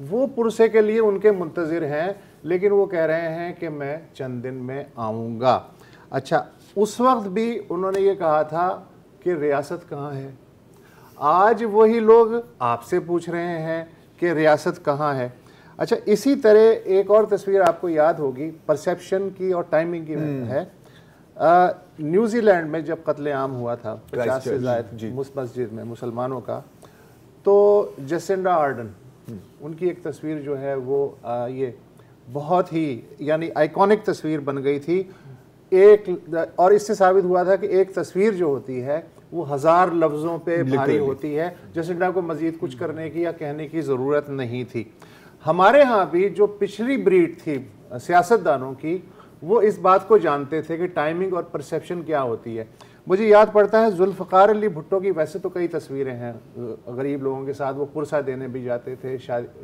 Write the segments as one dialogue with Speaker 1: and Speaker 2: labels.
Speaker 1: وہ پرسے کے لیے ان کے منتظر ہیں، لیکن وہ کہہ رہے ہیں کہ میں چند دن میں آؤں گا۔ اچھا، اس وقت بھی انہوں نے یہ کہا تھا کہ ریاست کہاں ہے، آج وہی لوگ آپ سے پوچھ رہے ہیں کہ ریاست کہاں ہے۔ اچھا، اسی طرح ایک اور تصویر آپ کو یاد ہوگی پرسیپشن کی اور ٹائمنگ کی ہے، نیوزی لینڈ میں جب قتل عام ہوا تھا 50 سے زائد مسجد میں مسلمانوں کا، تو جسنڈا آرڈن ان کی ایک تصویر جو ہے وہ یہ بہت ہی یعنی آئیکونک تصویر بن گئی تھی ایک، اور اس سے ثابت ہوا تھا کہ ایک تصویر جو ہوتی ہے وہ 1000 لفظوں پہ بھاری ہوتی ہے، جسنڈا کو مزید کچھ کرنے کی یا کہنے کی ضرورت نہیں تھی۔ ہمارے ہاں بھی جو پچھلی بریڈ تھی سیاستدانوں کی، وہ اس بات کو جانتے تھے کہ ٹائمنگ اور پرسیپشن کیا ہوتی ہے۔ مجھے یاد پڑتا ہے ذوالفقار علی بھٹو کی ویسے تو کئی تصویریں ہیں غریب لوگوں کے ساتھ، وہ پرسہ دینے بھی جاتے تھے،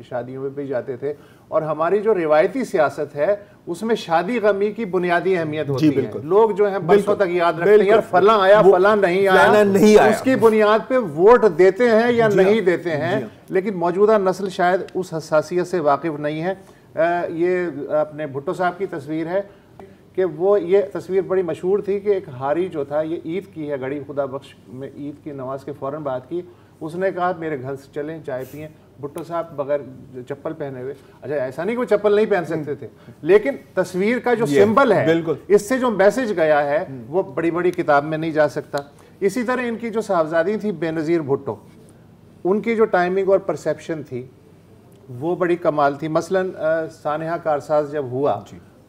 Speaker 1: شادیوں میں بھی جاتے تھے، اور ہماری جو روایتی سیاست ہے اس میں شادی غمی کی بنیادی اہمیت ہوتی ہے۔ لوگ جو ہیں برسوں تک یاد رکھتے ہیں یار فلاں آیا فلاں نہیں آیا، اس کی بنیاد پہ ووٹ دیتے ہیں یا نہیں دیتے ہیں، لیکن موجودہ نسل شاید اس حساسیت سے واقف نہیں ہے۔ یہ اپنے بھٹو صاحب کی تصویر ہے کہ وہ یہ تصویر بڑی مشہور تھی کہ ایک ہاری جو تھا، یہ عید کی ہے، گھڑی خدا بخش میں عید کی نماز کے فوراً بعد کی، اس نے کہا میرے گھر سے چلیں چائے پئیں، بھٹو صاحب بغیر چپل پہنے ہوئے، اچھا ایسا نہیں کہ وہ چپل نہیں پہن سکتے تھے، لیکن تصویر کا جو سمبل ہے اس سے جو میسج گیا ہے وہ بڑی بڑی کتاب میں نہیں جا سکتا۔ اسی طرح ان کی جو صاحبزادی تھی بے نظیر بھٹو، ان کی جو ٹائمنگ اور پرسیپشن تھی وہ بڑی کمال تھی۔ مثلاً سانحہ کارساز جب ہوا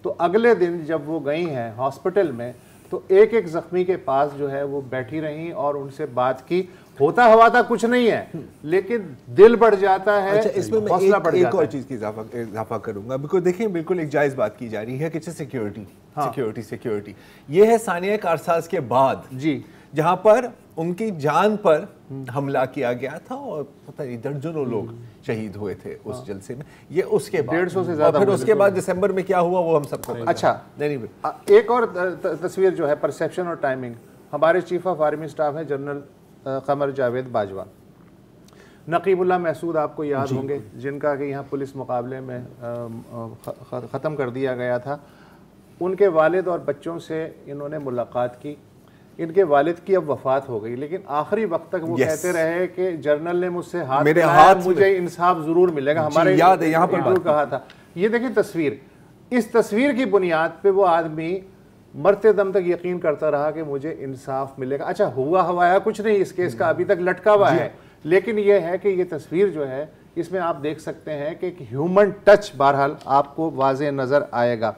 Speaker 1: تو اگلے دن جب وہ گئی ہیں ہاسپٹل میں تو ایک ایک زخمی کے پاس جو ہے وہ بیٹھی رہیں اور ان سے بات کی۔ ہوتا ہوا تھا کچھ نہیں ہے لیکن دل بڑھ جاتا ہے،
Speaker 2: اس میں
Speaker 1: حوصلہ بڑھ جاتا ہے۔
Speaker 2: ایک اور چیز کی اضافہ کروں گا، بالکل دیکھیں بالکل ایک جائز بات کی جا رہی ہے کہ سیکیورٹی یہ ہے سانحہ کارساز کے بعد
Speaker 1: جی
Speaker 2: جہاں پر ان کی جان پر حملہ کیا گیا تھا اور پتہ نہیں درجنوں لوگ شہید ہوئے تھے اس جلسے میں، یہ اس کے بعد
Speaker 1: 150 سے زیادہ،
Speaker 2: اور پھر اس کے بعد دسمبر میں کیا ہوا وہ ہم سب کو۔
Speaker 1: اچھا ایک اور تصویر جو ہے پرسیپشن اور ٹائمنگ، ہمارے چیف آف آرمی سٹاف ہیں جنرل قمر جاوید باجوہ، نقیب اللہ محسود آپ کو یاد ہوں گے، جن کا کہ یہاں پولیس مقابلے میں ختم کر دیا گیا تھا۔ ان کے والد اور بچوں سے انہوں نے ملاقات کی، ان کے والد کی اب وفات ہو گئی، لیکن آخری وقت تک وہ کہتے رہے کہ جنرل نے مجھ سے ہاتھ ملایا، مجھے انصاف ضرور ملے گا۔ ہمارے
Speaker 2: یاد ہے یہاں پر
Speaker 1: کہا تھا۔ یہ دیکھیں تصویر، اس تصویر کی بنیاد پہ وہ آدمی مرتے دم تک یقین کرتا رہا کہ مجھے انصاف ملے گا۔ اچھا ہوا ہوایا کچھ نہیں اس کیس کا، ابھی تک لٹکا ہوا ہے، لیکن یہ ہے کہ یہ تصویر جو ہے اس میں آپ دیکھ سکتے ہیں کہ ایک ہیومن ٹچ بہرحال آپ کو واضح نظر آئے گا۔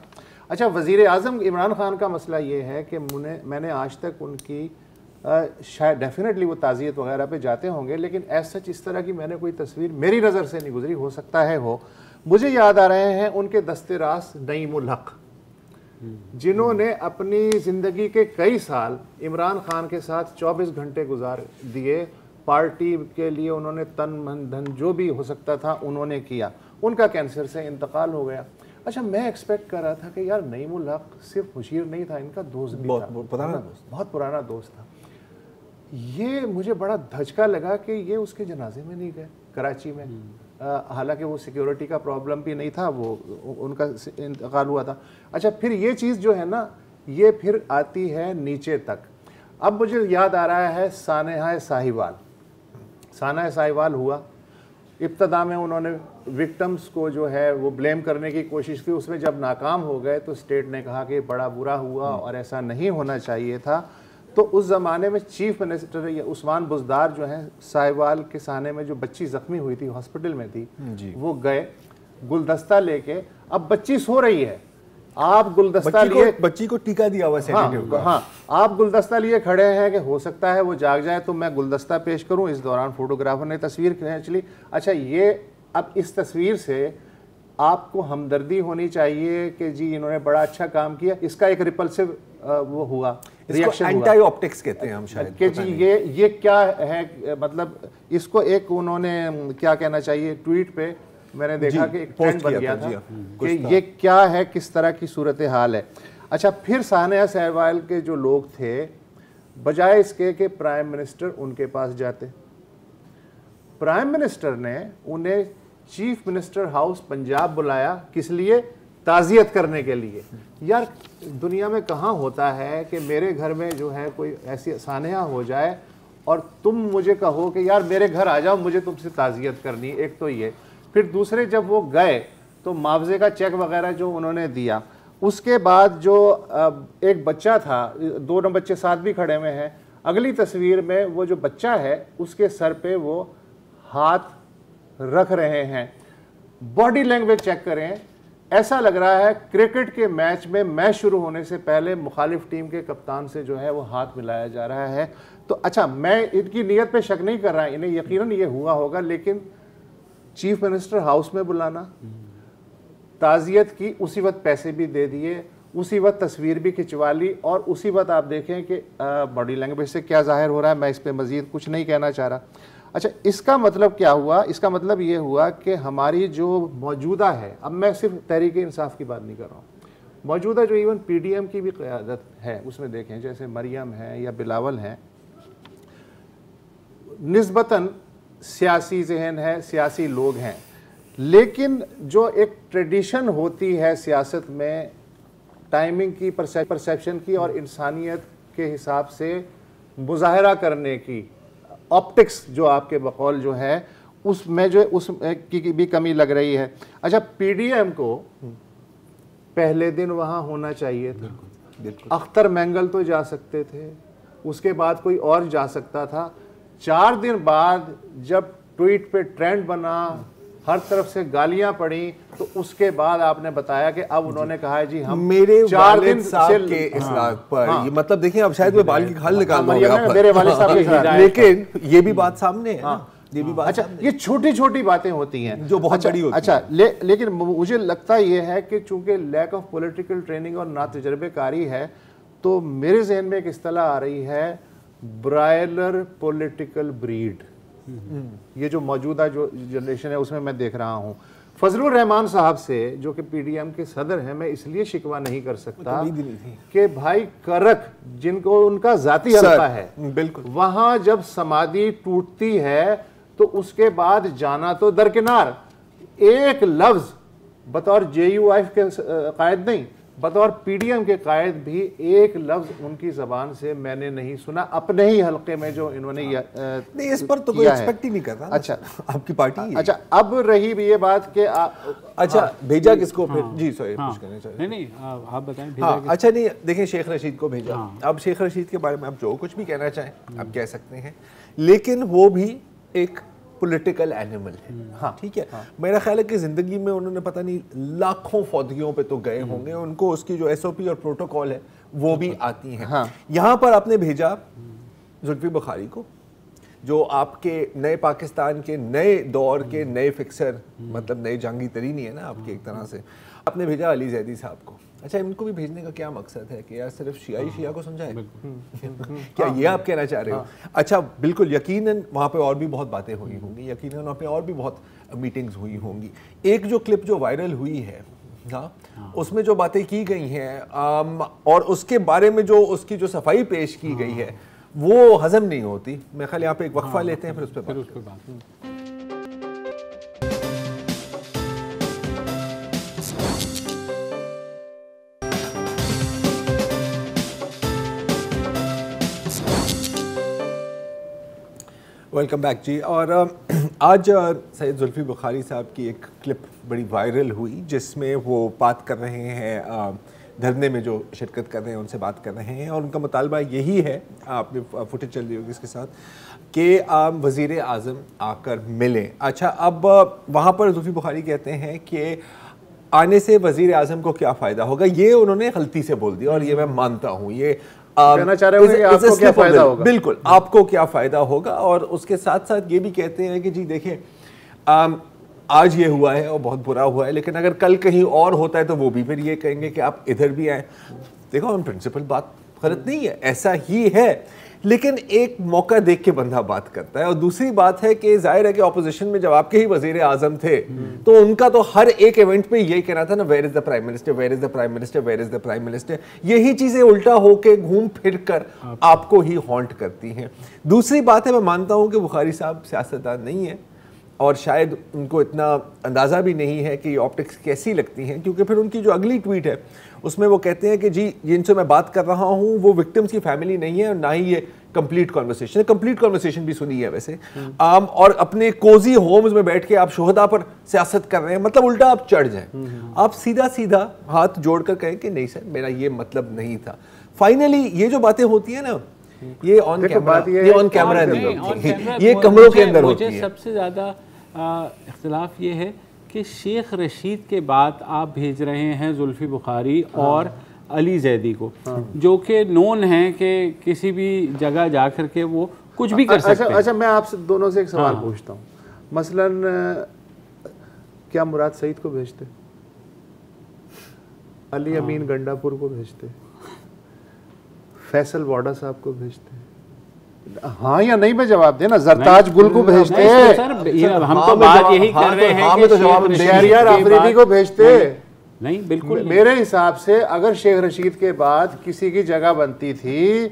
Speaker 1: اچھا وزیر اعظم عمران خان کا مسئلہ یہ ہے کہ میں نے آج تک ان کی شاید ڈیفینیٹلی وہ تعزیت وغیرہ پہ جاتے ہوں گے، لیکن ایز سچ اس طرح کی میں نے کوئی تصویر میری نظر سے نہیں گزری، ہو سکتا ہے ہو۔ مجھے یاد آ رہے ہیں ان کے دست راست نعیم الحق، جنہوں نے اپنی زندگی کے کئی سال عمران خان کے ساتھ 24 گھنٹے گزار دیے، پارٹی کے لیے انہوں نے تن من دھن جو بھی ہو سکتا تھا انہوں نے کیا۔ ان کا کینسر سے انتقال ہو گیا۔ اچھا میں ایکسپیکٹ کر رہا تھا کہ یار نعیم الحق صرف مشیر نہیں تھا، ان کا دوست بھی تھا، بہت پرانا دوست تھا۔ یہ مجھے بڑا دھچکا لگا کہ یہ اس کے جنازے میں نہیں گئے کراچی میں، حالانکہ وہ سیکیورٹی کا پرابلم بھی نہیں تھا، وہ ان کا انتقال ہوا تھا۔ اچھا پھر یہ چیز جو ہے نا یہ پھر آتی ہے نیچے تک۔ اب مجھے یاد آ رہا ہے سانحہ ساہیوال ہوا، ابتدا میں انہوں نے وکٹمز کو جو ہے وہ بلیم کرنے کی کوشش کی، اس میں جب ناکام ہو گئے تو اسٹیٹ نے کہا کہ بڑا برا ہوا اور ایسا نہیں ہونا چاہیے تھا۔ تو اس زمانے میں چیف منسٹر عثمان بزدار جو ہیں ساہیوال کے سانحے میں جو بچی زخمی ہوئی تھی ہاسپٹل میں تھی، وہ گئے گلدستہ لے کے، اب بچی سو رہی ہے، آپ گلدستہ لیے
Speaker 2: بچی کو ٹیکا دیا ہوا سینیٹر،
Speaker 1: ہاں آپ گلدستہ لیے کھڑے ہیں کہ ہو سکتا ہے وہ جاگ جائے تو میں گلدستہ پیش کروں، اس دوران فوٹوگرافر نے تصویر کھینچ لی۔ اچھا یہ اب اس تصویر سے آپ کو ہمدردی ہونی چاہیے کہ جی انہوں نے بڑا اچھا کام کیا، اس کا ایک ریپلسو وہ ہوا ریاکشن،
Speaker 2: اینٹی آپٹکس کہتے ہیں ہم شاید کہ
Speaker 1: جی یہ کیا ہے، مطلب اس کو ایک انہوں نے کیا کہنا چاہیے، ٹویٹ پہ میں نے دیکھا کہ ایک ٹرینڈ بن گیا تھا کہ یہ کیا ہے، کس طرح کی صورتحال ہے۔ اچھا پھر سانحہ ساہیوال کے جو لوگ تھے، بجائے اس کے کہ پرائم منسٹر ان کے پاس جاتے، پرائم منسٹر نے انہیں چیف منسٹر ہاؤس پنجاب بلایا کس لیے؟ تعزیت کرنے کے لیے. یار دنیا میں کہاں ہوتا ہے کہ میرے گھر میں جو ہے کوئی ایسی سانحہ ہو جائے اور تم مجھے کہو کہ یار میرے گھر آ جاؤ مجھے تم سے تعزیت کرنی. ایک تو یہ. پھر دوسرے جب وہ گئے تو معاوضے کا چیک وغیرہ جو انہوں نے دیا, اس کے بعد جو ایک بچہ تھا, 2 بچے ساتھ بھی کھڑے ہوئے ہیں, اگلی تصویر میں وہ جو بچہ ہے اس کے سر پہ وہ ہاتھ رکھ رہے ہیں. باڈی لینگویج چیک کریں, ایسا لگ رہا ہے کرکٹ کے میچ میں میچ شروع ہونے سے پہلے مخالف ٹیم کے کپتان سے جو ہے وہ ہاتھ ملایا جا رہا ہے. تو اچھا میں ان کی نیت پہ شک نہیں کر رہا, انہیں یقیناً یہ ہوا ہوگا, لیکن چیف منسٹر ہاؤس میں بلانا, تعزیت کی, اسی وقت پیسے بھی دے دیے, اسی وقت تصویر بھی کھنچوا لی, اور اسی وقت آپ دیکھیں کہ باڈی لینگویج سے کیا ظاہر ہو رہا ہے. میں اس پہ مزید کچھ نہیں کہنا چاہ رہا. اچھا اس کا مطلب کیا ہوا؟ اس کا مطلب یہ ہوا کہ ہماری جو موجودہ ہے, اب میں صرف تحریک انصاف کی بات نہیں کر رہا ہوں, موجودہ جو ایون پی ڈی ایم کی بھی قیادت ہے اس میں دیکھیں, جیسے مریم ہے یا بلاول ہیں, نسبتاً سیاسی ذہن ہے, سیاسی لوگ ہیں, لیکن جو ایک ٹریڈیشن ہوتی ہے سیاست میں ٹائمنگ کی, پرسیپشن کی, اور انسانیت کے حساب سے مظاہرہ کرنے کی, آپٹکس جو آپ کے بقول جو ہے اس میں جو اس کی بھی کمی لگ رہی ہے. اچھا پی ڈی ایم کو پہلے دن وہاں ہونا چاہیے تھا. اختر مینگل تو جا سکتے تھے, اس کے بعد کوئی اور جا سکتا تھا. 4 دن بعد جب ٹویٹ پہ ٹرینڈ بنا, ہر طرف سے گالیاں پڑیں, تو اس کے بعد آپ نے بتایا کہ اب انہوں نے کہا ہے جی ہم
Speaker 2: میرے والد صاحب کے اصلاح پر, یہ مطلب دیکھیں اب شاید وہ بال کی کھال نکال دوں گا
Speaker 1: میرے والد صاحب کے,
Speaker 2: لیکن یہ بھی بات سامنے ہے, یہ بھی بات.
Speaker 1: اچھا یہ چھوٹی چھوٹی باتیں ہوتی ہیں
Speaker 2: جو بہت بڑی ہوتی ہیں.
Speaker 1: اچھا لیکن مجھے لگتا یہ ہے کہ چونکہ لیک آف پولیٹیکل ٹریننگ اور نا تجربے کاری ہے, تو میرے ذہن میں ایک اصطلاح آ رہی ہے برائلر پولیٹیکل بریڈ. یہ جو موجودہ جو جنریشن ہے اس میں دیکھ رہا ہوں. فضل الرحمان صاحب سے جو کہ پی ڈی ایم کے صدر ہیں, میں اس لیے شکوہ نہیں کر سکتا کہ بھائی کرک جن کو ان کا ذاتی حلقہ ہے,
Speaker 2: بالکل
Speaker 1: وہاں جب سمادھی ٹوٹتی ہے تو اس کے بعد جانا تو درکنار, ایک لفظ بطور جے یو آئی کے قائد نہیں, بطور پی ڈی ایم کے قائد بھی ایک لفظ ان کی زبان سے میں نے نہیں سنا اپنے ہی حلقے میں جو انہوں نے
Speaker 2: نہیں, اس پر تو کوئی ایکسپیکٹ ہی نہیں کرتا.
Speaker 1: اچھا
Speaker 2: آپ کی پارٹی.
Speaker 1: اچھا اب رہی بھی یہ بات کہ
Speaker 2: اچھا بھیجا کس کو پھر؟ جی سوری کچھ کہنا چاہیے.
Speaker 3: نہیں آپ بتائیں.
Speaker 2: اچھا نہیں دیکھیں شیخ رشید کو بھیجا. اب شیخ رشید کے بارے میں آپ جو کچھ بھی کہنا چاہیں آپ کہہ سکتے ہیں, لیکن وہ بھی ایک پولیٹیکل اینیمل ہے. ہاں ٹھیک ہے, میرا خیال ہے کہ زندگی میں انہوں نے پتہ نہیں لاکھوں فوجیوں پہ تو گئے ہوں گے, ان کو اس کی جو ایس او پی اور پروٹوکول ہے وہ بھی آتی ہیں. یہاں پر آپ نے بھیجا زلفی بخاری کو, جو آپ کے نئے پاکستان کے نئے دور کے نئے فکسر, مطلب نئے جنگی ترین ہی ہے نا آپ کی ایک طرح سے. آپ نے بھیجا علی زیدی صاحب کو. اچھا ان کو بھی بھیجنے کا کیا مقصد ہے کہ یار صرف شیعہ کو سمجھائے, کیا یہ آپ کہنا چاہ رہے ہو؟ اچھا بالکل یقیناً وہاں پہ اور بھی بہت باتیں ہوئی ہوں گی, یقیناً وہاں پہ اور بھی بہت میٹنگز ہوئی ہوں گی. ایک جو کلپ جو وائرل ہوئی ہے, ہاں اس میں جو باتیں کی گئی ہیں اور اس کے بارے میں جو اس کی جو صفائی پیش کی گئی ہے وہ ہضم نہیں ہوتی. میں خیال یہاں پہ ایک وقفہ لیتے ہیں پھر اس پہ بات. ویلکم بیک جی. اور آج سید زلفی بخاری صاحب کی ایک کلپ بڑی وائرل ہوئی جس میں وہ بات کر رہے ہیں, دھرنے میں جو شرکت کر رہے ہیں ان سے بات کر رہے ہیں, اور ان کا مطالبہ یہی ہے, آپ نے فوٹیج چل رہی ہوگی اس کے ساتھ, کہ وزیر اعظم آ کر ملیں. اچھا اب وہاں پر زلفی بخاری کہتے ہیں کہ آنے سے وزیر اعظم کو کیا فائدہ ہوگا, یہ انہوں نے غلطی سے بول دیا, اور یہ میں مانتا ہوں, یہ
Speaker 1: کہنا چاہ رہے ہیں کہ آپ کو کیا فائدہ ہوگا.
Speaker 2: بالکل آپ کو کیا فائدہ ہوگا. اور اس کے ساتھ ساتھ یہ بھی کہتے ہیں کہ جی دیکھیں آج یہ ہوا ہے اور بہت برا ہوا ہے, لیکن اگر کل کہیں اور ہوتا ہے تو وہ بھی پھر یہ کہیں گے کہ آپ ادھر بھی آئیں. دیکھو ان پرنسپل بات غلط نہیں ہے, ایسا ہی ہے, لیکن ایک موقع دیکھ کے بندہ بات کرتا ہے. اور دوسری بات ہے کہ ظاہر ہے کہ اپوزیشن میں جب آپ کے ہی وزیر اعظم تھے تو ان کا تو ہر ایک ایونٹ پہ یہی کہنا تھا نا, where is the prime minister, where is the prime minister, where is the prime minister. یہی چیزیں الٹا ہو کے گھوم پھر کر آپ کو ہی ہانٹ کرتی ہیں. دوسری بات ہے, میں مانتا ہوں کہ بخاری صاحب سیاستدان نہیں ہے, اور شاید ان کو اتنا اندازہ بھی نہیں ہے کہ یہ آپٹکس کیسی لگتی ہیں, کیونکہ پھر ان کی جو اگلی ٹویٹ ہے اس میں وہ کہتے ہیں کہ جی جن سے میں بات کر رہا ہوں وہ وکٹمس کی فیملی نہیں ہے اور نہ ہی یہ کمپلیٹ کانورسیشن ہے. کمپلیٹ کانورسیشن بھی سنی ہے ویسے, اور اپنے کوزی ہومز میں بیٹھ کے آپ شہداء پر سیاست کر رہے ہیں, مطلب الٹا آپ چڑھ جائیں. آپ سیدھا سیدھا ہاتھ جوڑ کر کہیں کہ نہیں سر میرا یہ مطلب نہیں تھا. فائنلی یہ جو باتیں ہوتی ہیں نا, یہ آن کیمرہ نہیں ہوتی, یہ کمروں کے اندر ہوتی ہے.
Speaker 3: مجھے سب سے زیادہ اختلاف یہ ہے کہ شیخ رشید کے بعد آپ بھیج رہے ہیں زلفی بخاری اور علی زیدی کو, جو کہ نون ہیں کہ کسی بھی جگہ جا کر کے وہ کچھ بھی کر سکتے ہیں.
Speaker 1: اچھا میں آپ سے دونوں سے ایک سوال پوچھتا ہوں, مثلاً کیا مراد سعید کو بھیجتے, علی امین گنڈا پور کو بھیجتے, فیصل واڈا صاحب کو بھیجتے؟ ہاں یا نہیں میں جواب دینا. زرتاج گل کو بھیجتے,
Speaker 3: ہم تو بات یہی کر رہے ہیں کہ
Speaker 1: شہریار آفریدی کو بھیجتے.
Speaker 3: نہیں بالکل,
Speaker 1: میرے حساب سے اگر شیخ رشید کے بعد کسی کی جگہ بنتی تھی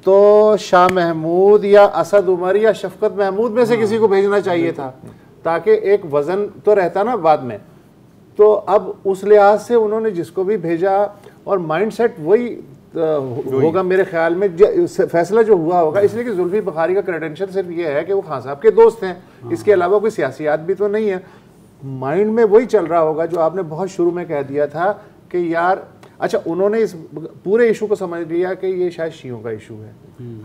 Speaker 1: تو شاہ محمود یا اسد عمر یا شفقت محمود میں سے کسی کو بھیجنا چاہیے تھا, تاکہ ایک وزن تو رہتا نا بعد میں. تو اب اس لحاظ سے انہوں نے جس کو بھی بھیجا, اور مائنڈ سیٹ وہی ہوگا میرے خیال میں, فیصلہ جو ہوا ہوگا, اس لیے کہ زلفی بخاری کا کریڈنشل صرف یہ ہے کہ وہ خان صاحب کے دوست ہیں, اس کے علاوہ کوئی سیاسیات بھی تو نہیں ہے. مائنڈ میں وہی چل رہا ہوگا جو آپ نے بہت شروع میں کہہ دیا تھا کہ یار اچھا انہوں نے اس پورے ایشو کو سمجھ لیا کہ یہ شاید شیعوں کا ایشو ہے,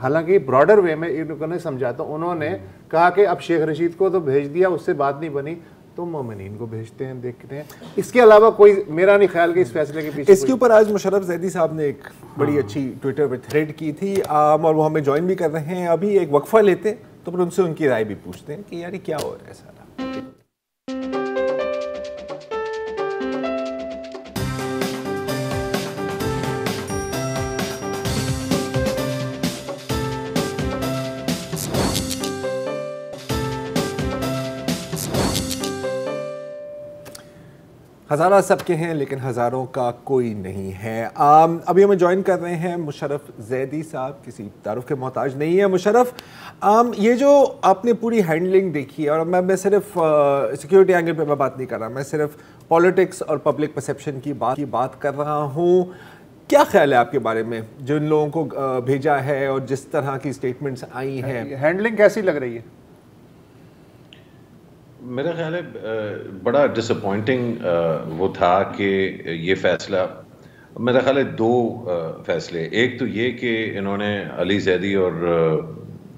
Speaker 1: حالانکہ براڈر وے میں انہوں نے سمجھاتا, انہوں نے کہا کہ اب شیخ رشید کو تو بھیج دیا, اس سے بات نہیں بنی تو مومنین کو بھیجتے ہیں, دیکھتے ہیں. اس کے علاوہ کوئی میرا نہیں خیال کہ اس فیصلے کے پیچھے.
Speaker 2: اس کے اوپر آج مشرف زیدی صاحب نے ایک بڑی اچھی ٹویٹر پہ تھریڈ کی تھی, اور وہ ہمیں جوائن بھی کر رہے ہیں. ابھی ایک وقفہ لیتے ہیں تو پھر ان سے ان کی رائے بھی پوچھتے ہیں کہ یار کیا ہو رہا ہے سارا. ہزارہ سب کے ہیں لیکن ہزاروں کا کوئی نہیں ہے. ابھی ہمیں جوائن کر رہے ہیں مشرف زیدی صاحب, کسی تعارف کے محتاج نہیں ہے. مشرف, یہ جو آپ نے پوری ہینڈلنگ دیکھی ہے, اور میں صرف سیکیورٹی اینگل پہ میں بات نہیں کر رہا, میں صرف پالیٹکس اور پبلک پرسیپشن کی بات کر رہا ہوں. کیا خیال ہے آپ کے بارے میں جن لوگوں کو بھیجا ہے اور جس طرح کی سٹیٹمنٹس آئی ہیں,
Speaker 1: ہینڈلنگ کیسی لگ رہی ہے؟
Speaker 4: میرا خیال ہے بڑا ڈس اپوائنٹنگ وہ تھا کہ یہ فیصلہ, میرا خیال ہے دو فیصلے. ایک تو یہ کہ انہوں نے علی زیدی اور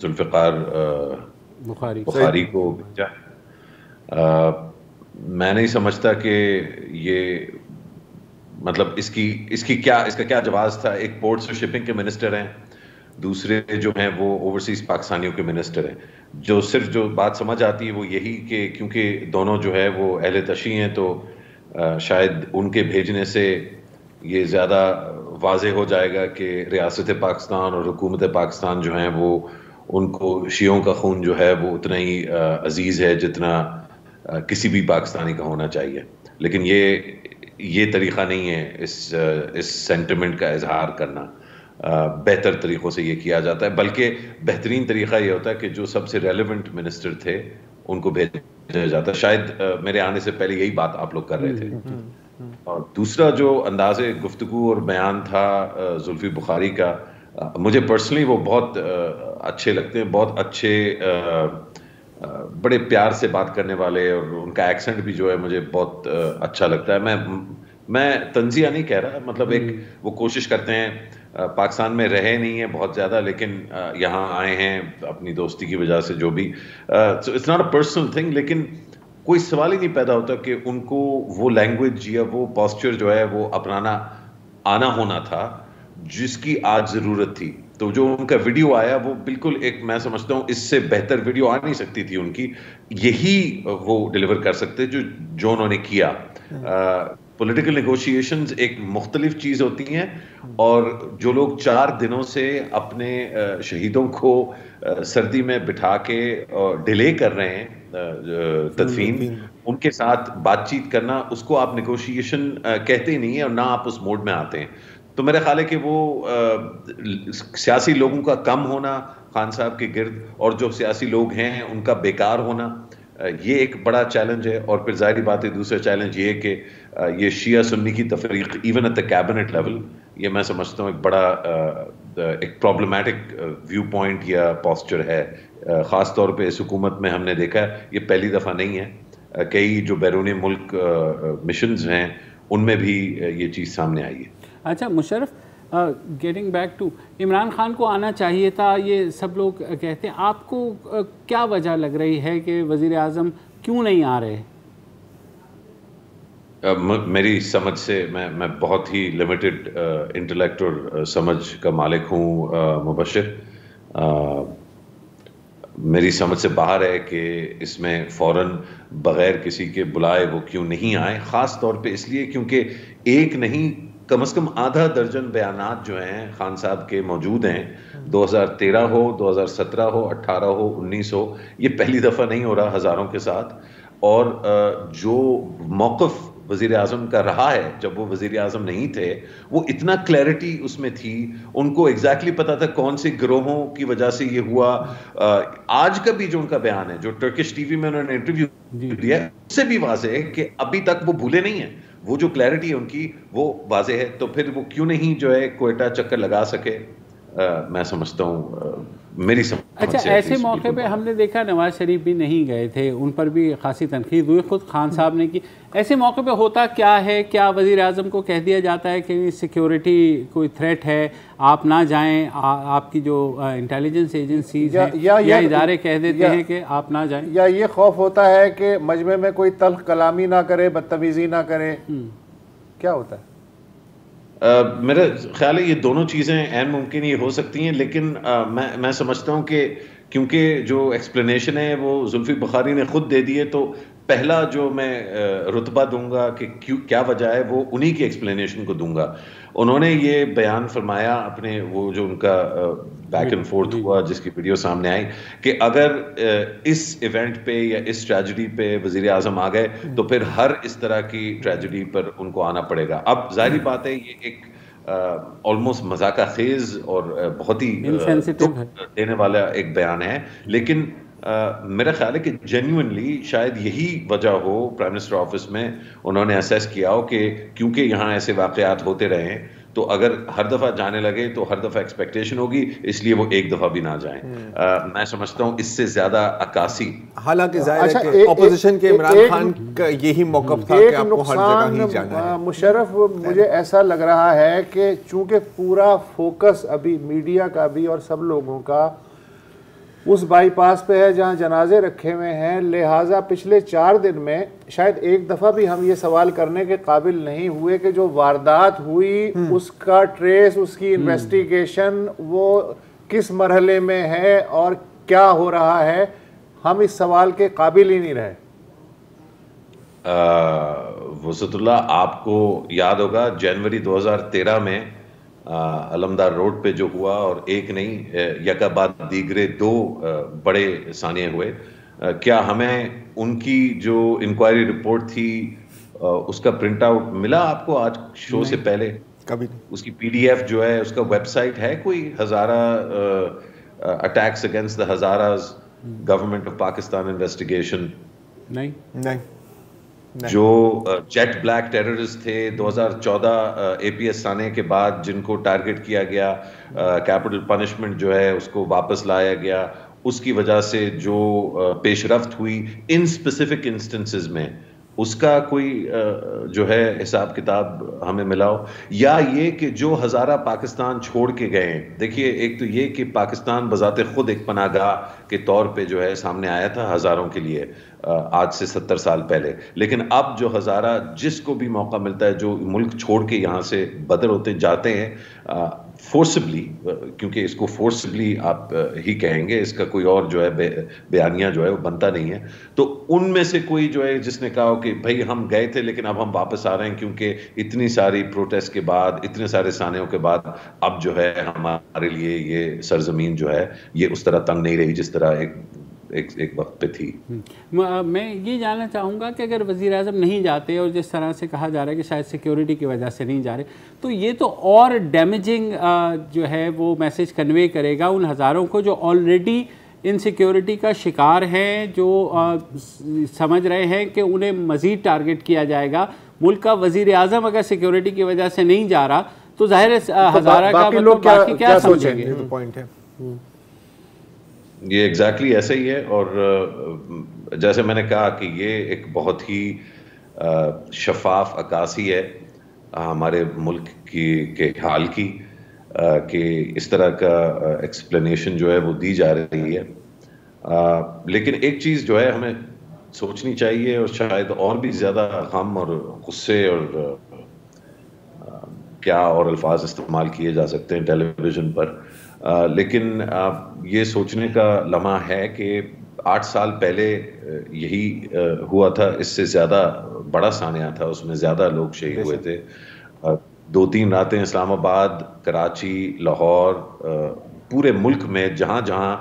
Speaker 4: ذوالفقار بخاری کو بھیجا. میں نہیں سمجھتا کہ یہ مطلب اس کا کیا جواز تھا. ایک پورٹس اور شپنگ کے منسٹر ہیں, دوسرے جو ہیں وہ اوورسیز پاکستانیوں کے منسٹر ہیں. جو صرف جو بات سمجھ آتی ہے وہ یہی کہ کیونکہ دونوں جو ہے وہ اہل تشیع ہیں تو شاید ان کے بھیجنے سے یہ زیادہ واضح ہو جائے گا کہ ریاست پاکستان اور حکومت پاکستان جو ہیں وہ ان کو شیعوں کا خون جو ہے وہ اتنا ہی عزیز ہے جتنا کسی بھی پاکستانی کا ہونا چاہیے. لیکن یہ طریقہ نہیں ہے اس سینٹیمنٹ کا اظہار کرنا. بہتر طریقوں سے یہ کیا جاتا ہے, بلکہ بہترین طریقہ یہ ہوتا ہے کہ جو سب سے ریلیونٹ منسٹر تھے ان کو بھیجا جاتا ہے. شاید میرے آنے سے پہلے یہی بات آپ لوگ کر رہے تھے. اور دوسرا جو انداز گفتگو اور بیان تھا زلفی بخاری کا, مجھے پرسنلی وہ بہت اچھے لگتے ہیں. بہت اچھے, بڑے پیار سے بات کرنے والے, اور ان کا ایکسنٹ بھی جو ہے مجھے بہت اچھا لگتا ہے. میں تنزیہ نہیں کہہ رہا, مطلب ایک وہ کوشش کرتے ہیں, پاکستان میں رہے نہیں ہیں بہت زیادہ لیکن یہاں آئے ہیں اپنی دوستی کی وجہ سے, جو بھی, it's not a personal thing, لیکن کوئی سوال ہی نہیں پیدا ہوتا کہ ان کو وہ لینگویج یا وہ پاسچر جو ہے وہ اپنانا آنا ہونا تھا جس کی آج ضرورت تھی. تو جو ان کا ویڈیو آیا وہ بالکل ایک, میں سمجھتا ہوں اس سے بہتر ویڈیو آ نہیں سکتی تھی ان کی. یہی وہ ڈیلیور کر سکتے جو انہوں نے کیا. پولیٹیکل نیگوشیشنز ایک مختلف چیز ہوتی ہیں, اور جو لوگ 4 دنوں سے اپنے شہیدوں کو سردی میں بٹھا کے ڈیلے کر رہے ہیں تدفین, ان کے ساتھ بات چیت کرنا, اس کو آپ نیگوشیشن کہتے ہی نہیں ہیں, اور نہ آپ اس موڈ میں آتے ہیں. تو میرا خیال ہے کہ وہ سیاسی لوگوں کا کم ہونا خان صاحب کے گرد, اور جو سیاسی لوگ ہیں ان کا بیکار ہونا, یہ ایک بڑا چیلنج ہے. اور پھر ظاہری بات ہے دوسرا چیلنج یہ کہ یہ شیعہ سنی کی تفریق even at the cabinet level, یہ میں سمجھتا ہوں ایک بڑا ایک پرابلمٹک ویو پوائنٹ یا پوسچر ہے. خاص طور پہ اس حکومت میں ہم نے دیکھا ہے، یہ پہلی دفعہ نہیں ہے، کئی جو بیرون ملک مشنز ہیں ان میں بھی یہ چیز سامنے آئی ہے.
Speaker 3: اچھا Musharraf, getting back to Imran Khan کو آنا چاہیے تھا، یہ سب لوگ کہتے ہیں، آپ کو کیا وجہ لگ رہی ہے کہ وزیر اعظم کیوں نہیں آ رہے؟
Speaker 4: میری سمجھ سے میں بہت ہی لمیٹڈ انٹلیکٹ اور سمجھ کا مالک ہوں مبشر. میری سمجھ سے باہر ہے کہ اس میں فوراً بغیر کسی کے بلائے وہ کیوں نہیں آئے، خاص طور پہ اس لیے کیونکہ ایک نہیں کم از کم آدھا درجن بیانات جو ہیں خان صاحب کے موجود ہیں. 2013 ہو، 2017 ہو، 18 ہو، 19 ہو، یہ پہلی دفعہ نہیں ہو رہا ہزاروں کے ساتھ. اور جو موقف وزیر اعظم کا رہا ہے جب وہ وزیر اعظم نہیں تھے، وہ اتنا کلیئرٹی اس میں تھی، ان کو ایگزیکٹلی پتا تھا کون سے گروہوں کی وجہ سے یہ ہوا. آج کا بھی جو ان کا بیان ہے جو ٹرکش ٹی وی میں انہوں نے انٹرویو دیا اس سے بھی واضح ہے کہ ابھی تک وہ بھولے نہیں ہیں، وہ جو کلیئرٹی ہے ان کی وہ واضح ہے. تو پھر وہ کیوں نہیں جو ہے کوئٹہ چکر لگا سکے، میں سمجھتا ہوں میری سمجھ.
Speaker 3: اچھا ایسے موقع پہ ہم نے دیکھا نواز شریف بھی نہیں گئے تھے، ان پر بھی خاصی تنقید ہوئی، خود خان صاحب نے کی. ایسے موقع پہ ہوتا کیا ہے؟ کیا وزیر اعظم کو کہہ دیا جاتا ہے کہ سیکیورٹی کوئی تھریٹ ہے، آپ نہ جائیں، آپ کی جو انٹیلیجنس ایجنسیز ہیں یا ادارے کہہ دیتے ہیں کہ آپ نہ جائیں؟
Speaker 1: یا یہ خوف ہوتا ہے کہ مجمع میں کوئی تلخ کلامی نہ کرے، بدتمیزی نہ کرے؟ کیا ہوتا ہے؟
Speaker 4: میرا خیال ہے یہ دونوں چیزیں عین ممکن یہ ہو سکتی ہیں، لیکن میں سمجھتا ہوں کہ کیونکہ جو ایکسپلینیشن ہے وہ زلفی بخاری نے خود دے دی ہے، تو پہلا جو میں رتبہ دوں گا کہ کیا وجہ ہے وہ انہی کی ایکسپلینیشن کو دوں گا. انہوں نے یہ بیان فرمایا اپنے وہ جو ان کا بیک اینڈ فورتھ ہوا جس کی ویڈیو سامنے آئی کہ اگر اس ایونٹ پہ یا اس ٹریجڈی پہ وزیر اعظم آ گئے تو پھر ہر اس طرح کی ٹریجڈی پر ان کو آنا پڑے گا. اب ظاہری بات ہے یہ ایک آلموسٹ مذاقہ خیز اور بہت ہی دینے والا ایک بیان ہے، لیکن میرا خیال ہے کہ جینیونلی شاید یہی وجہ ہو پرائم منسٹر آفس میں انہوں نے اسیس کیا ہو کہ کیونکہ یہاں ایسے واقعات ہوتے رہے ہیں تو اگر ہر دفعہ جانے لگے تو ہر دفعہ ایکسپیکٹیشن ہوگی، اس لیے وہ ایک دفعہ بھی نہ جائیں. میں سمجھتا ہوں اس سے زیادہ عکاسی.
Speaker 2: حالانکہ ظاہر ہے کہ اپوزیشن کے عمران خان کا یہی موقف تھا کہ آپ کو ہر جگہ ہی جانا ہے.
Speaker 1: مشرف مجھے ایسا لگ رہا ہے کہ چونکہ پورا فوکس ابھی میڈیا کا بھی اور سب لوگوں کا اس بائی پاس پہ ہے جہاں جنازے رکھے ہوئے ہیں، لہٰذا پچھلے 4 دن میں شاید ایک دفعہ بھی ہم یہ سوال کرنے کے قابل نہیں ہوئے کہ جو واردات ہوئی اس کا ٹریس، اس کی انویسٹیگیشن وہ کس مرحلے میں ہے اور کیا ہو رہا ہے. ہم اس سوال کے قابل ہی نہیں رہے.
Speaker 4: وسط اللہ، آپ کو یاد ہوگا جنوری 2013 میں علمدار روڈ پہ جو ہوا، اور ایک نہیں یکا بعد دیگرے 2 بڑے سانحے ہوئے. کیا ہمیں ان کی جو انکوائری رپورٹ تھی اس کا پرنٹ آؤٹ ملا آپ کو آج شو سے پہلے؟
Speaker 2: کبھی نہیں.
Speaker 4: اس کی PDF جو ہے اس کا ویب سائٹ ہے کوئی Hazara attacks against the Hazaras government of Pakistan investigation?
Speaker 3: نہیں.
Speaker 4: جو جیٹ بلیک ٹیررسٹ تھے 2014 APS سانے کے بعد جن کو ٹارگٹ کیا گیا، کیپٹل پنشمنٹ جو ہے اس کو واپس لایا گیا، اس کی وجہ سے جو پیش رفت ہوئی ان اسپیسیفک انسٹنسز میں، اس کا کوئی جو ہے حساب کتاب ہمیں ملا ہو؟ یا یہ کہ جو ہزارہ پاکستان چھوڑ کے گئے ہیں، دیکھیے ایک تو یہ کہ پاکستان بذات خود ایک پناہ گاہ کے طور پہ جو ہے سامنے آیا تھا ہزاروں کے لیے آج سے 70 سال پہلے، لیکن اب جو ہزارہ جس کو بھی موقع ملتا ہے جو ملک چھوڑ کے یہاں سے بدر ہوتے جاتے ہیں فورسبلی، کیونکہ اس کو فورسبلی آپ ہی کہیں گے، اس کا کوئی اور جو ہے بیانیہ جو ہے وہ بنتا نہیں ہے، تو ان میں سے کوئی جو ہے جس نے کہا ہو کہ بھائی ہم گئے تھے لیکن اب ہم واپس آ رہے ہیں کیونکہ اتنی ساری پروٹیسٹ کے بعد، اتنے سارے سانحوں کے بعد اب جو ہے ہمارے لیے یہ سرزمین جو ہے یہ اس طرح تنگ نہیں رہی جس طرح ایک وقت پہ تھی.
Speaker 3: میں یہ جاننا چاہوں گا کہ اگر وزیر اعظم نہیں جاتے اور جس طرح سے کہا جا رہا ہے کہ شاید سیکیورٹی کی وجہ سے نہیں جا رہے، تو یہ تو اور ڈیمیجنگ جو ہے وہ میسج کنوے کرے گا ان ہزاروں کو جو آلریڈی انسیکیورٹی کا شکار ہیں، جو سمجھ رہے ہیں کہ انہیں مزید ٹارگٹ کیا جائے گا. ملک کا وزیر اعظم اگر سیکیورٹی کی وجہ سے نہیں جا رہا تو ظاہر ہے ہزارہ کا مطلب باقی کیا سمجھیں گے.
Speaker 4: یہ ایگزیکٹلی ایسا ہی ہے. اور جیسے میں نے کہا کہ یہ ایک بہت ہی شفاف عکاسی ہے ہمارے ملک کے حال کی، کہ اس طرح کا ایکسپلینیشن جو ہے وہ دی جا رہی ہے. لیکن ایک چیز جو ہے ہمیں سوچنی چاہیے، اور شاید اور بھی زیادہ غم اور غصے اور کیا اور الفاظ استعمال کیے جا سکتے ہیں ٹیلی ویژن پر، لیکن یہ سوچنے کا لمحہ ہے کہ 8 سال پہلے یہی ہوا تھا. اس سے زیادہ بڑا سانحہ تھا، اس میں زیادہ لوگ شہید ہوئے تھے. 2-3 راتیں اسلام آباد، کراچی، لاہور، پورے ملک میں جہاں جہاں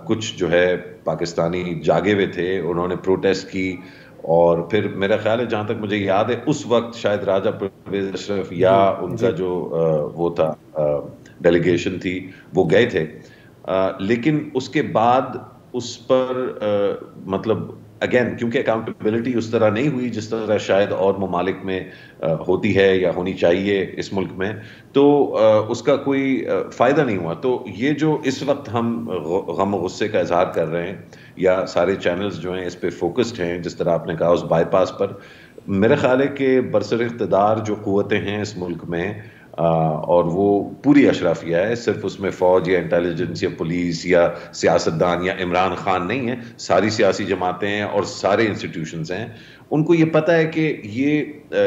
Speaker 4: کچھ جو ہے پاکستانی جاگے ہوئے تھے انہوں نے پروٹیسٹ کی. اور پھر میرا خیال ہے جہاں تک مجھے یاد ہے اس وقت شاید راجہ پرویز اشرف یا ان کا جو وہ تھا ڈیلیگیشن تھی وہ گئے تھے. لیکن اس کے بعد اس پر مطلب اگین کیونکہ اکاؤنٹیبلٹی اس طرح نہیں ہوئی جس طرح شاید اور ممالک میں ہوتی ہے یا ہونی چاہیے اس ملک میں، تو اس کا کوئی فائدہ نہیں ہوا. تو یہ جو اس وقت ہم غم و غصے کا اظہار کر رہے ہیں یا سارے چینلز جو ہیں اس پہ فوکسڈ ہیں جس طرح آپ نے کہا اس بائی پاس پر، میرا خیال ہے کہ برسر اقتدار جو قوتیں ہیں اس ملک میں اور وہ پوری اشرافیہ ہے، صرف اس میں فوج یا انٹیلیجنس یا پولیس یا سیاستدان یا عمران خان نہیں ہے، ساری سیاسی جماعتیں ہیں اور سارے انسٹیٹیوشنز ہیں. ان کو یہ پتہ ہے کہ یہ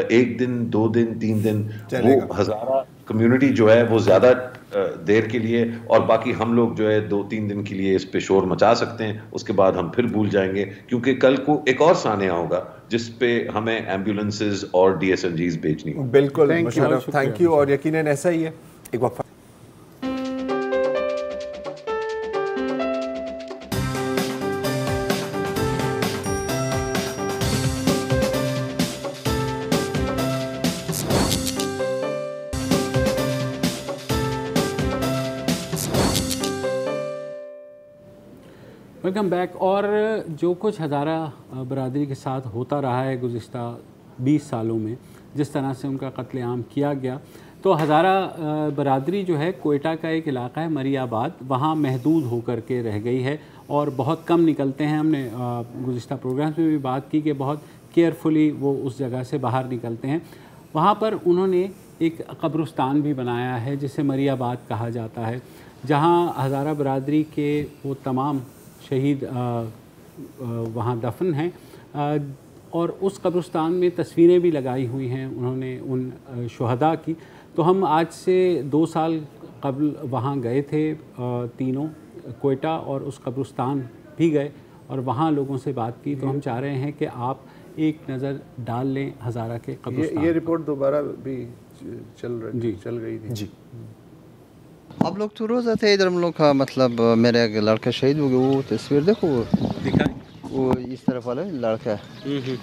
Speaker 4: 1 دن 2 دن 3 دن وہ ہزارہ کمیونٹی جو ہے وہ زیادہ دیر کے لیے، اور باقی ہم لوگ جو ہے 2-3 دن کے لیے اس پہ شور مچا سکتے ہیں، اس کے بعد ہم پھر بھول جائیں گے کیونکہ کل کو ایک اور سانحہ ہوگا جس پہ ہمیں ایمبولینسز اور DSNGs بھیجنی ہوں.
Speaker 2: بالکل مشرف، تھینک یو. اور یقیناً ایسا ہی ہے. ایک وقفہ.
Speaker 3: Welcome back. اور جو کچھ ہزارہ برادری کے ساتھ ہوتا رہا ہے گزشتہ 20 سالوں میں، جس طرح سے ان کا قتل عام کیا گیا، تو ہزارہ برادری جو ہے کوئٹہ کا ایک علاقہ ہے مری آباد، وہاں محدود ہو کر کے رہ گئی ہے اور بہت کم نکلتے ہیں. ہم نے گزشتہ پروگرامز میں بھی بات کی کہ بہت کیئرفلی وہ اس جگہ سے باہر نکلتے ہیں. وہاں پر انہوں نے ایک قبرستان بھی بنایا ہے جسے مری آباد کہا جاتا ہے، جہاں ہزارہ برادری کے وہ تمام شہید وہاں دفن ہیں. اور اس قبرستان میں تصویریں بھی لگائی ہوئی ہیں انہوں نے ان شہداء کی. تو ہم آج سے 2 سال قبل وہاں گئے تھے تینوں، کوئٹہ، اور اس قبرستان بھی گئے اور وہاں لوگوں سے بات کی. تو ہم چاہ رہے ہیں کہ آپ ایک نظر ڈال لیں ہزارہ کے قبرستان.
Speaker 1: یہ رپورٹ دوبارہ بھی چل گئی تھی.
Speaker 2: جی
Speaker 5: آپ لوگ تو روز آتے ادھر. ہم لوگ کا مطلب میرا ایک لڑکا شہید ہو گیا، وہ تصویر دیکھو، وہ اس طرف والا لڑکا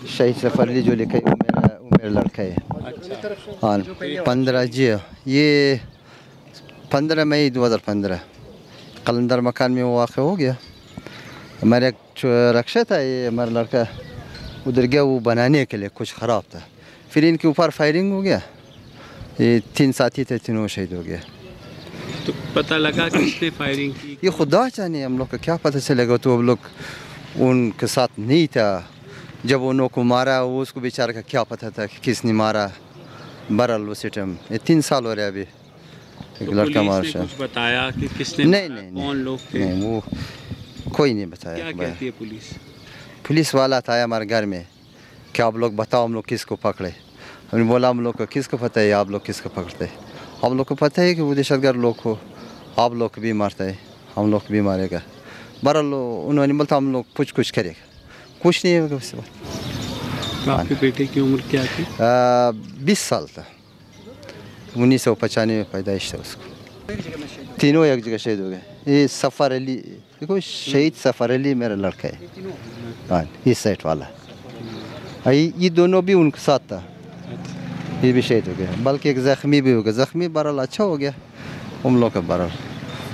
Speaker 5: شہید سفر علی جو لکھا ہے وہ میرا لڑکا ہے. ہاں 15 جی، یہ 15 مئی 2015 قلندر مکان میں واقع ہو گیا. ہمارا ایک رکشا تھا، یہ ہمارا لڑکا ادھر گیا وہ بنانے کے لیے، کچھ خراب تھا، پھر ان کے اوپر فائرنگ ہو گیا. یہ 3 ساتھی تھے، تینوں شہید ہو گیا.
Speaker 3: تو پتہ لگا کس نے فائرنگ کی؟
Speaker 5: یہ خدا جانے، ہم لوگ کا کیا پتہ چلے گا. تو ہم لوگ ان کے ساتھ نہیں تھا جب انہوں کو مارا، وہ اس کو بیچارہ کا کیا پتہ تھا کہ کس نے مارا. برال اسی ٹائم یہ 3 سال ہو رہے ابھی ایک لڑکا مارا.
Speaker 3: کچھ بتایا کہ کس نے؟
Speaker 5: نہیں،
Speaker 3: کون لوگ تھے؟
Speaker 5: نہیں، وہ کوئی نہیں بتایا.
Speaker 3: کیا کہتی ہے پولیس؟
Speaker 5: پولیس والا تھا ہمارے گھر میں کہ آپ لوگ بتاؤ ہم لوگ کس کو پکڑے. ہم نے بولا ہم لوگ کو کس کو پتہ ہے، آپ لوگ کس کو پکڑتے؟ ہم لوگ کو پتہ ہے کہ وہ دہشت گرد لوگ کو آپ لوگ کو بھی مارتا ہے، ہم لوگ کو بھی مارے گا. بہرحال انہوں نے بولتا ہم لوگ کچھ کرے گا، کچھ نہیں ہوگا. اس بات
Speaker 3: آپ کے بیٹے کی عمر کیا تھی؟
Speaker 5: 20 سال تھا، 1995 میں پیدائش تھا اس کو. تینوں ایک جگہ شہید ہو گئے. یہ سفر علی دیکھو، شہید سفر علی میرا لڑکا ہے، ہاں اس سائڈ والا. یہ دونوں بھی ان کے ساتھ تھا، یہ بھی شہید ہو گیا. بلکہ ایک زخمی بھی ہو گیا. زخمی بہرحال اچھا ہو گیا ہم لوگ کا. بہرحال